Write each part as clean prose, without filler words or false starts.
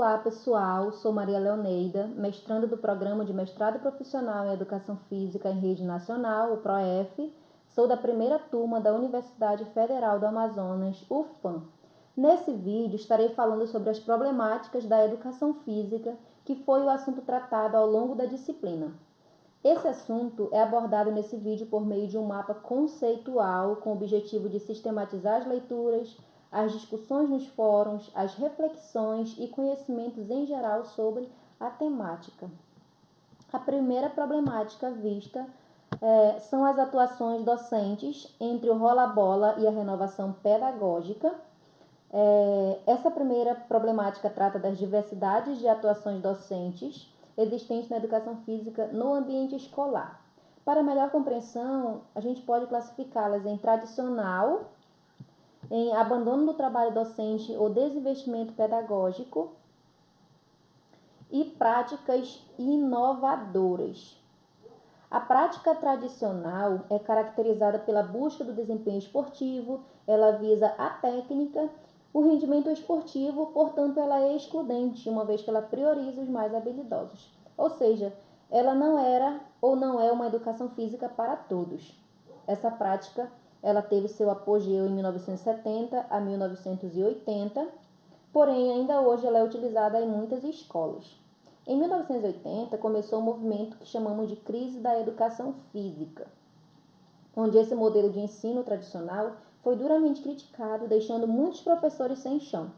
Olá pessoal, sou Maria Leoneida, mestranda do Programa de Mestrado Profissional em Educação Física em Rede Nacional, o PROEF. Sou da primeira turma da Universidade Federal do Amazonas, UFAM. Nesse vídeo estarei falando sobre as problemáticas da educação física, que foi o assunto tratado ao longo da disciplina. Esse assunto é abordado nesse vídeo por meio de um mapa conceitual com o objetivo de sistematizar as leituras, as discussões nos fóruns, as reflexões e conhecimentos em geral sobre a temática. A primeira problemática vista são as atuações docentes entre o rola-bola e a renovação pedagógica. Essa primeira problemática trata das diversidades de atuações docentes existentes na educação física no ambiente escolar. Para melhor compreensão, a gente pode classificá-las em tradicional, em abandono do trabalho docente ou desinvestimento pedagógico e práticas inovadoras. A prática tradicional é caracterizada pela busca do desempenho esportivo, ela visa a técnica, o rendimento esportivo, portanto, ela é excludente, uma vez que ela prioriza os mais habilidosos. Ou seja, ela não era ou não é uma educação física para todos. Essa prática ela teve seu apogeu em 1970 a 1980, porém, ainda hoje ela é utilizada em muitas escolas. Em 1980, começou um movimento que chamamos de crise da educação física, onde esse modelo de ensino tradicional foi duramente criticado, deixando muitos professores sem chão.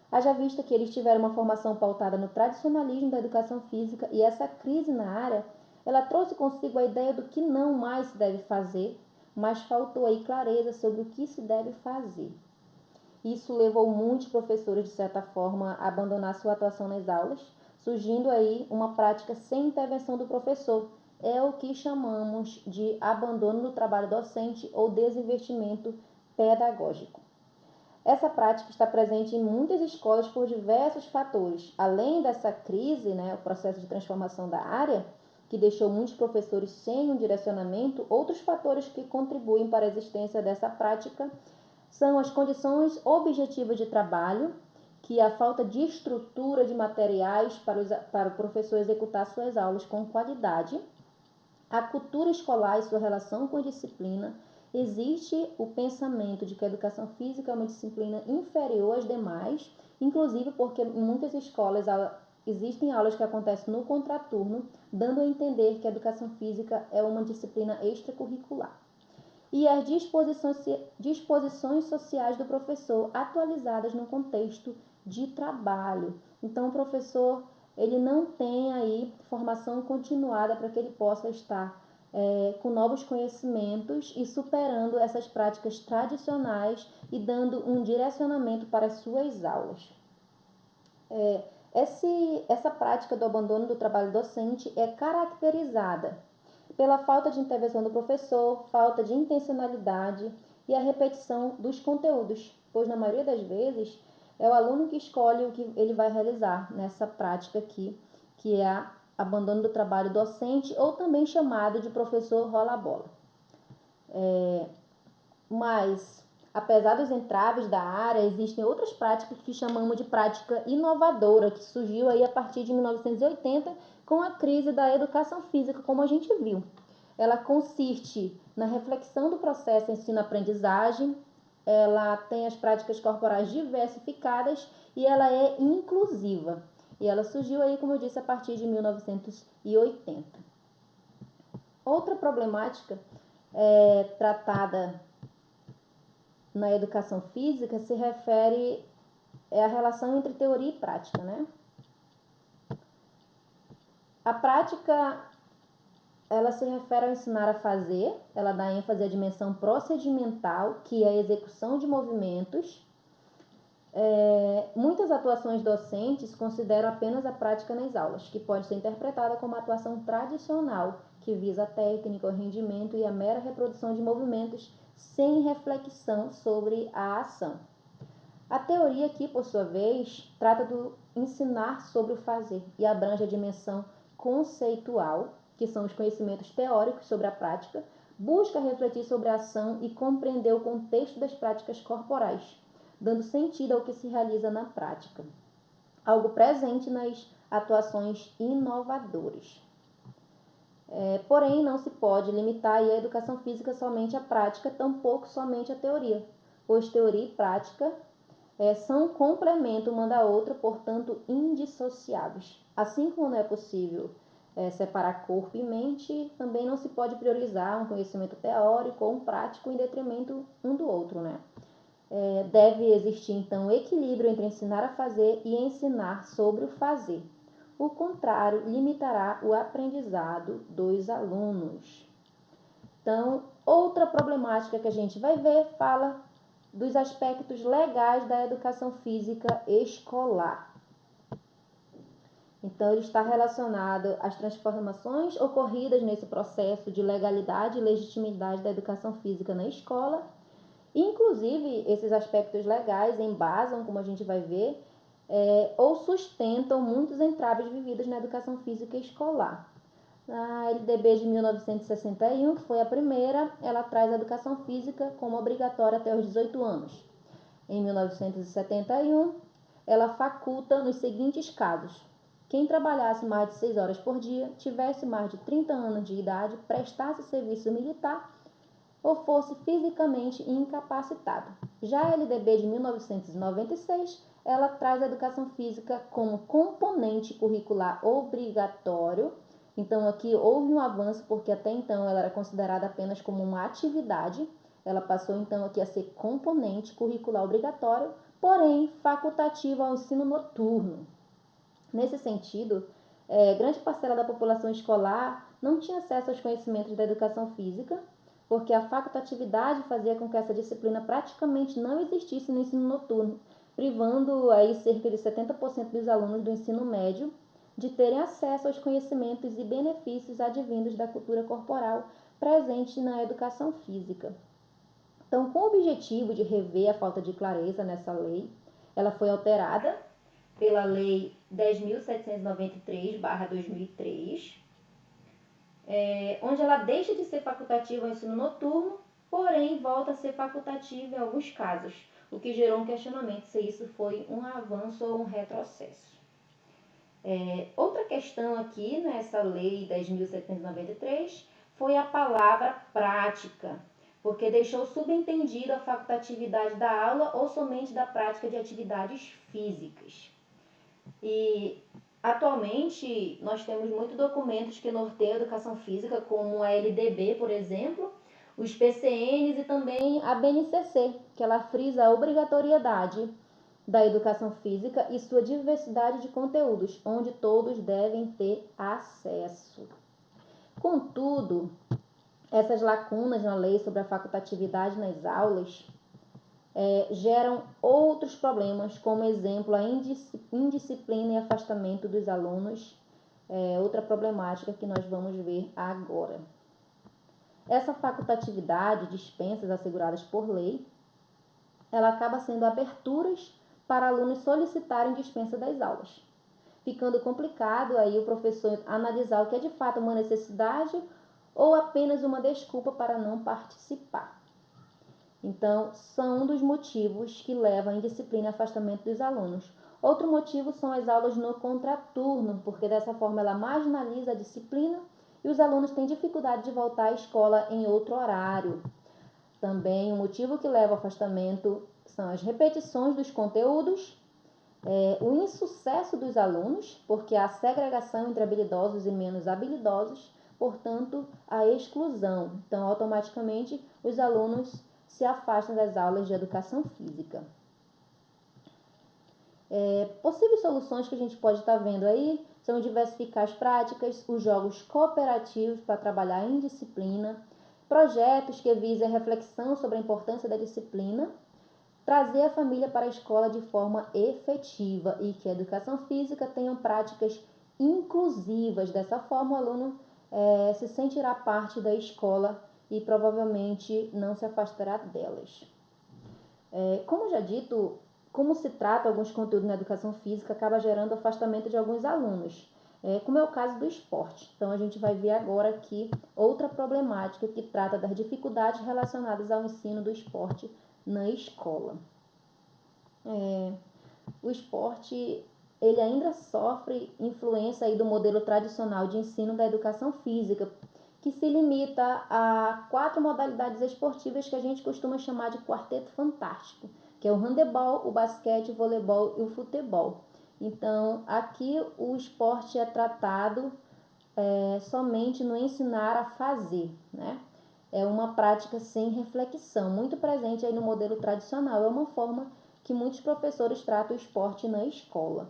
Haja vista que eles tiveram uma formação pautada no tradicionalismo da educação física e essa crise na área, ela trouxe consigo a ideia do que não mais se deve fazer, mas faltou aí clareza sobre o que se deve fazer. Isso levou muitos professores, de certa forma, a abandonar sua atuação nas aulas, surgindo aí uma prática sem intervenção do professor. É o que chamamos de abandono do trabalho docente ou desinvestimento pedagógico. Essa prática está presente em muitas escolas por diversos fatores. Além dessa crise, o processo de transformação da área, que deixou muitos professores sem um direcionamento, outros fatores que contribuem para a existência dessa prática são as condições objetivas de trabalho, que é a falta de estrutura de materiais para o professor executar suas aulas com qualidade, a cultura escolar e sua relação com a disciplina. Existe o pensamento de que a educação física é uma disciplina inferior às demais, inclusive porque em muitas escolas existem aulas que acontecem no contraturno, dando a entender que a educação física é uma disciplina extracurricular. E as disposições sociais do professor atualizadas no contexto de trabalho. Então, o professor ele não tem aí formação continuada para que ele possa estar com novos conhecimentos e superando essas práticas tradicionais e dando um direcionamento para as suas aulas. Essa prática do abandono do trabalho docente é caracterizada pela falta de intervenção do professor, falta de intencionalidade e a repetição dos conteúdos, pois na maioria das vezes é o aluno que escolhe o que ele vai realizar nessa prática aqui, que é abandono do trabalho docente ou também chamado de professor rola-bola. Mas, apesar dos entraves da área, existem outras práticas que chamamos de prática inovadora, que surgiu aí a partir de 1980 com a crise da educação física, como a gente viu. Ela consiste na reflexão do processo ensino-aprendizagem, ela tem as práticas corporais diversificadas e ela é inclusiva. E ela surgiu aí, como eu disse, a partir de 1980. Outra problemática tratada na educação física se refere à relação entre teoria e prática, A prática, ela se refere ao ensinar a fazer, ela dá ênfase à dimensão procedimental, que é a execução de movimentos. Muitas atuações docentes consideram apenas a prática nas aulas, que pode ser interpretada como atuação tradicional, que visa a técnica, o rendimento e a mera reprodução de movimentos sem reflexão sobre a ação. A teoria aqui, por sua vez, trata do ensinar sobre o fazer e abrange a dimensão conceitual, que são os conhecimentos teóricos sobre a prática, busca refletir sobre a ação e compreender o contexto das práticas corporais, dando sentido ao que se realiza na prática. algo presente nas atuações inovadoras. Porém, não se pode limitar a educação física somente à prática, tampouco somente à teoria, pois teoria e prática são complemento uma da outra, portanto, indissociáveis. Assim como não é possível separar corpo e mente, também não se pode priorizar um conhecimento teórico ou um prático em detrimento um do outro, né? Deve existir, então, equilíbrio entre ensinar a fazer e ensinar sobre o fazer. O contrário limitará o aprendizado dos alunos. Então, outra problemática que a gente vai ver fala dos aspectos legais da educação física escolar. Então, ele está relacionado às transformações ocorridas nesse processo de legalidade e legitimidade da educação física na escola. Inclusive, esses aspectos legais embasam, como a gente vai ver, ou sustentam muitos entraves vividos na educação física escolar. A LDB de 1961, que foi a primeira, ela traz a educação física como obrigatória até os 18 anos. Em 1971, ela faculta nos seguintes casos: quem trabalhasse mais de 6 horas por dia, tivesse mais de 30 anos de idade, prestasse serviço militar ou fosse fisicamente incapacitado. Já a LDB de 1996, ela traz a educação física como componente curricular obrigatório. Então aqui houve um avanço, porque até então ela era considerada apenas como uma atividade. Ela passou então aqui a ser componente curricular obrigatório, porém facultativa ao ensino noturno. Nesse sentido, grande parcela da população escolar não tinha acesso aos conhecimentos da educação física, porque a facultatividade fazia com que essa disciplina praticamente não existisse no ensino noturno, privando aí cerca de 70% dos alunos do ensino médio de terem acesso aos conhecimentos e benefícios advindos da cultura corporal presente na educação física. Então, com o objetivo de rever a falta de clareza nessa lei, ela foi alterada pela Lei 10.793/2003, onde ela deixa de ser facultativa ao ensino noturno, porém volta a ser facultativa em alguns casos, o que gerou um questionamento se isso foi um avanço ou um retrocesso. Outra questão aqui nessa Lei 10.793 foi a palavra prática, porque deixou subentendido a facultatividade da aula ou somente da prática de atividades físicas. E atualmente nós temos muitos documentos que norteiam a educação física, como a LDB, por exemplo, os PCNs e também a BNCC, que ela frisa a obrigatoriedade da educação física e sua diversidade de conteúdos, onde todos devem ter acesso. Contudo, essas lacunas na lei sobre a facultatividade nas aulas geram outros problemas, como exemplo a indisciplina e afastamento dos alunos, outra problemática que nós vamos ver agora. Essa facultatividade, dispensas asseguradas por lei, ela acaba sendo aberturas para alunos solicitarem dispensa das aulas, ficando complicado aí o professor analisar o que é de fato uma necessidade ou apenas uma desculpa para não participar. Então, são um dos motivos que levam à indisciplina e afastamento dos alunos. Outro motivo são as aulas no contraturno, porque dessa forma ela marginaliza a disciplina e os alunos têm dificuldade de voltar à escola em outro horário. Também o motivo que leva ao afastamento são as repetições dos conteúdos, o insucesso dos alunos, porque há segregação entre habilidosos e menos habilidosos, portanto, a exclusão. Então, automaticamente, os alunos se afastam das aulas de educação física. Possíveis soluções que a gente pode estar vendo aí são diversificar as práticas, os jogos cooperativos para trabalhar em disciplina, projetos que visem a reflexão sobre a importância da disciplina, trazer a família para a escola de forma efetiva e que a educação física tenha práticas inclusivas. Dessa forma, o aluno se sentirá parte da escola e provavelmente não se afastará delas. Como já dito, como se trata alguns conteúdos na educação física, acaba gerando afastamento de alguns alunos, como é o caso do esporte. Então, a gente vai ver agora aqui outra problemática que trata das dificuldades relacionadas ao ensino do esporte na escola. O esporte ele ainda sofre influência aí do modelo tradicional de ensino da educação física, que se limita a 4 modalidades esportivas que a gente costuma chamar de quarteto fantástico, que é o handebol, o basquete, o voleibol e o futebol. Então, aqui o esporte é tratado somente no ensinar a fazer, né? É uma prática sem reflexão, muito presente aí no modelo tradicional. É uma forma que muitos professores tratam o esporte na escola.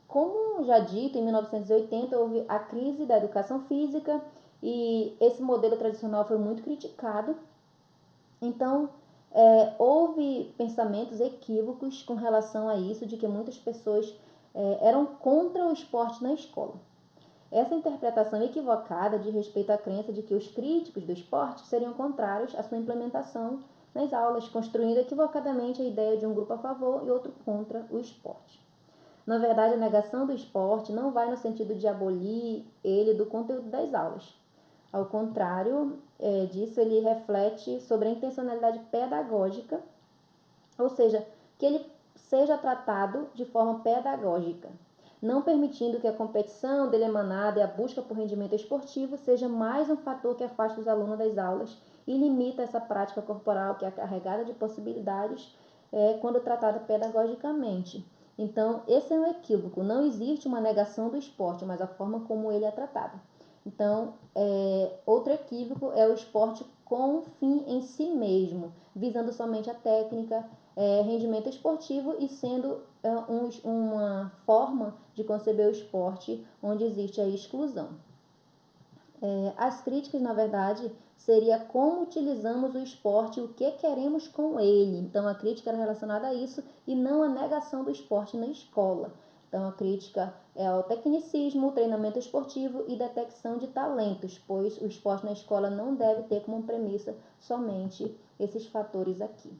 Como já dito, em 1980 houve a crise da educação física e esse modelo tradicional foi muito criticado. Então, houve pensamentos equívocos com relação a isso, de que muitas pessoas eram contra o esporte na escola. Essa interpretação equivocada diz respeito à crença de que os críticos do esporte seriam contrários à sua implementação nas aulas, construindo equivocadamente a ideia de um grupo a favor e outro contra o esporte. Na verdade, a negação do esporte não vai no sentido de abolir ele do conteúdo das aulas. Ao contrário disso, ele reflete sobre a intencionalidade pedagógica, ou seja, que ele seja tratado de forma pedagógica, não permitindo que a competição dele emanada e a busca por rendimento esportivo seja mais um fator que afasta os alunos das aulas e limita essa prática corporal que é carregada de possibilidades quando tratada pedagogicamente. Então, esse é um equívoco. Não existe uma negação do esporte, mas a forma como ele é tratado. Então, outro equívoco é o esporte com fim em si mesmo, visando somente a técnica, rendimento esportivo e sendo uma forma de conceber o esporte onde existe a exclusão. As críticas, na verdade, seria como utilizamos o esporte e o que queremos com ele. Então, a crítica era relacionada a isso e não a negação do esporte na escola. Então, a crítica é ao tecnicismo, treinamento esportivo e detecção de talentos, pois o esporte na escola não deve ter como premissa somente esses fatores aqui.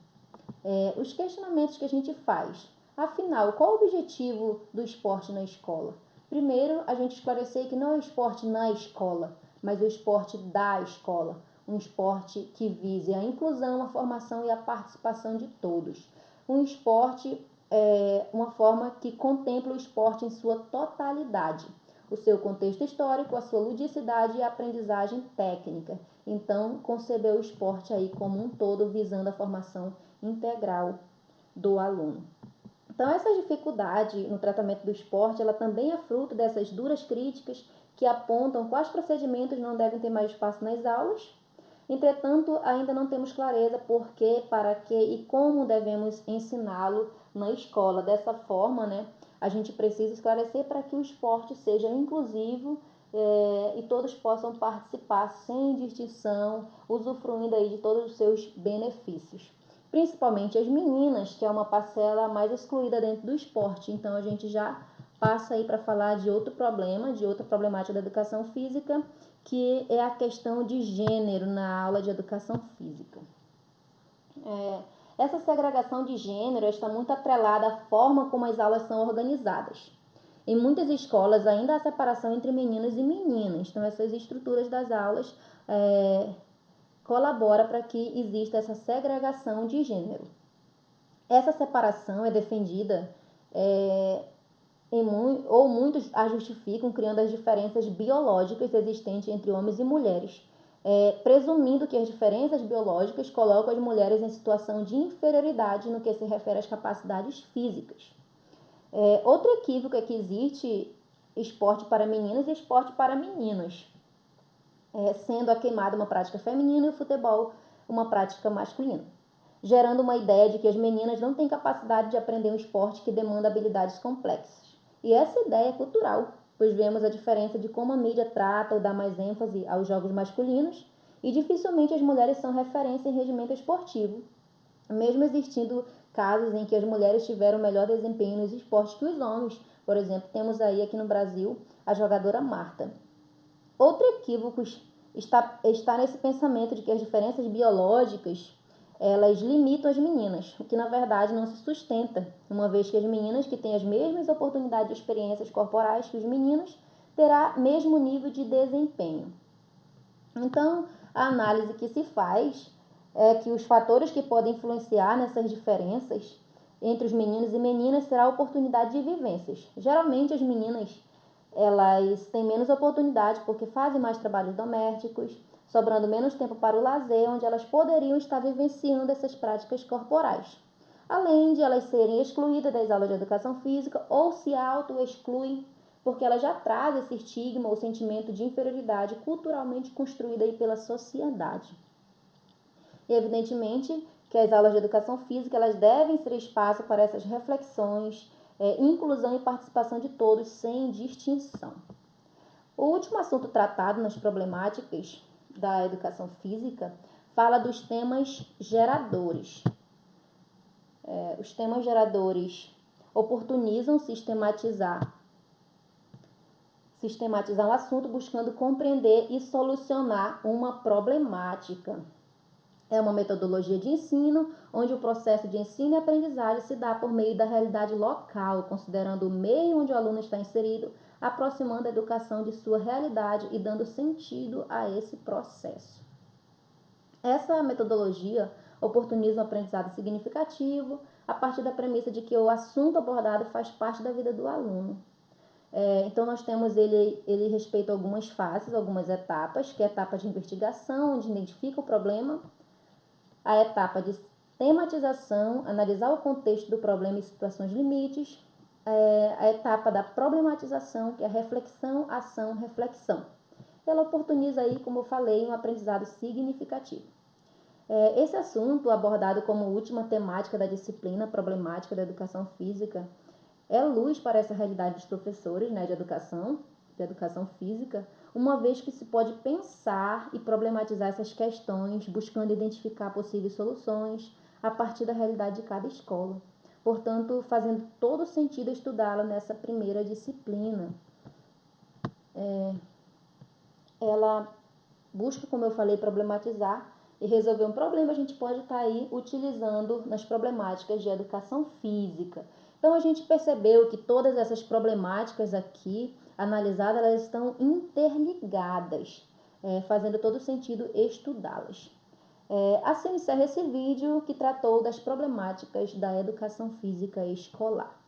Os questionamentos que a gente faz. Afinal, qual o objetivo do esporte na escola? Primeiro, a gente esclarecer que não é o esporte na escola, mas o esporte da escola. Um esporte que vise a inclusão, a formação e a participação de todos. Um esporte uma forma que contempla o esporte em sua totalidade. O seu contexto histórico, a sua ludicidade e a aprendizagem técnica. Então, concebeu o esporte aí como um todo, visando a formação integral do aluno. Então, essa dificuldade no tratamento do esporte, ela também é fruto dessas duras críticas que apontam quais procedimentos não devem ter mais espaço nas aulas. Entretanto, ainda não temos clareza por que, para que e como devemos ensiná-lo na escola. Dessa forma, a gente precisa esclarecer para que o esporte seja inclusivo e todos possam participar sem distinção, usufruindo aí de todos os seus benefícios. Principalmente as meninas, que é uma parcela mais excluída dentro do esporte. Então, a gente já passa aí para falar de outro problema, de outra problemática da educação física, que é a questão de gênero na aula de educação física. Essa segregação de gênero está muito atrelada à forma como as aulas são organizadas. Em muitas escolas ainda há separação entre meninos e meninas, então essas estruturas das aulas colaboram para que exista essa segregação de gênero. Essa separação é defendida ou muitos a justificam criando as diferenças biológicas existentes entre homens e mulheres, presumindo que as diferenças biológicas colocam as mulheres em situação de inferioridade no que se refere às capacidades físicas. Outro equívoco é que existe esporte para meninas e esporte para meninos, sendo a queimada uma prática feminina e o futebol uma prática masculina, gerando uma ideia de que as meninas não têm capacidade de aprender um esporte que demanda habilidades complexas. E essa ideia é cultural, pois vemos a diferença de como a mídia trata ou dá mais ênfase aos jogos masculinos e dificilmente as mulheres são referência em rendimento esportivo, mesmo existindo casos em que as mulheres tiveram melhor desempenho nos esportes que os homens. Por exemplo, temos aí aqui no Brasil a jogadora Marta. Outro equívoco está nesse pensamento de que as diferenças biológicas elas limitam as meninas, o que na verdade não se sustenta, uma vez que as meninas que têm as mesmas oportunidades e experiências corporais que os meninos terá mesmo nível de desempenho. Então, a análise que se faz é que os fatores que podem influenciar nessas diferenças entre os meninos e meninas será a oportunidade de vivências. Geralmente as meninas elas têm menos oportunidade porque fazem mais trabalhos domésticos, sobrando menos tempo para o lazer, onde elas poderiam estar vivenciando essas práticas corporais. Além de elas serem excluídas das aulas de educação física ou se auto-excluem porque elas já trazem esse estigma ou sentimento de inferioridade culturalmente construído aí pela sociedade. E evidentemente que as aulas de educação física elas devem ser espaço para essas reflexões, inclusão e participação de todos sem distinção. O último assunto tratado nas problemáticas da educação física fala dos temas geradores. Os temas geradores oportunizam sistematizar um assunto buscando compreender e solucionar uma problemática. É uma metodologia de ensino, onde o processo de ensino e aprendizagem se dá por meio da realidade local, considerando o meio onde o aluno está inserido, aproximando a educação de sua realidade e dando sentido a esse processo. Essa metodologia oportuniza um aprendizado significativo a partir da premissa de que o assunto abordado faz parte da vida do aluno. Então, nós temos ele respeita algumas fases, algumas etapas, que é a etapa de investigação, onde identifica o problema, a etapa de tematização, analisar o contexto do problema e situações limites, a etapa da problematização, que é a reflexão, ação, reflexão. Ela oportuniza aí, como eu falei, um aprendizado significativo. Esse assunto, abordado como última temática da disciplina problemática da educação física, é luz para essa realidade dos professores, né, de educação física, uma vez que se pode pensar e problematizar essas questões, buscando identificar possíveis soluções a partir da realidade de cada escola. Portanto, fazendo todo sentido estudá-la nessa primeira disciplina. Ela busca, como eu falei, problematizar e resolver um problema. A gente pode estar aí utilizando nas problemáticas de educação física. Então, a gente percebeu que todas essas problemáticas aqui analisadas, elas estão interligadas, fazendo todo sentido estudá-las. Assim encerra esse vídeo que tratou das problemáticas da educação física escolar.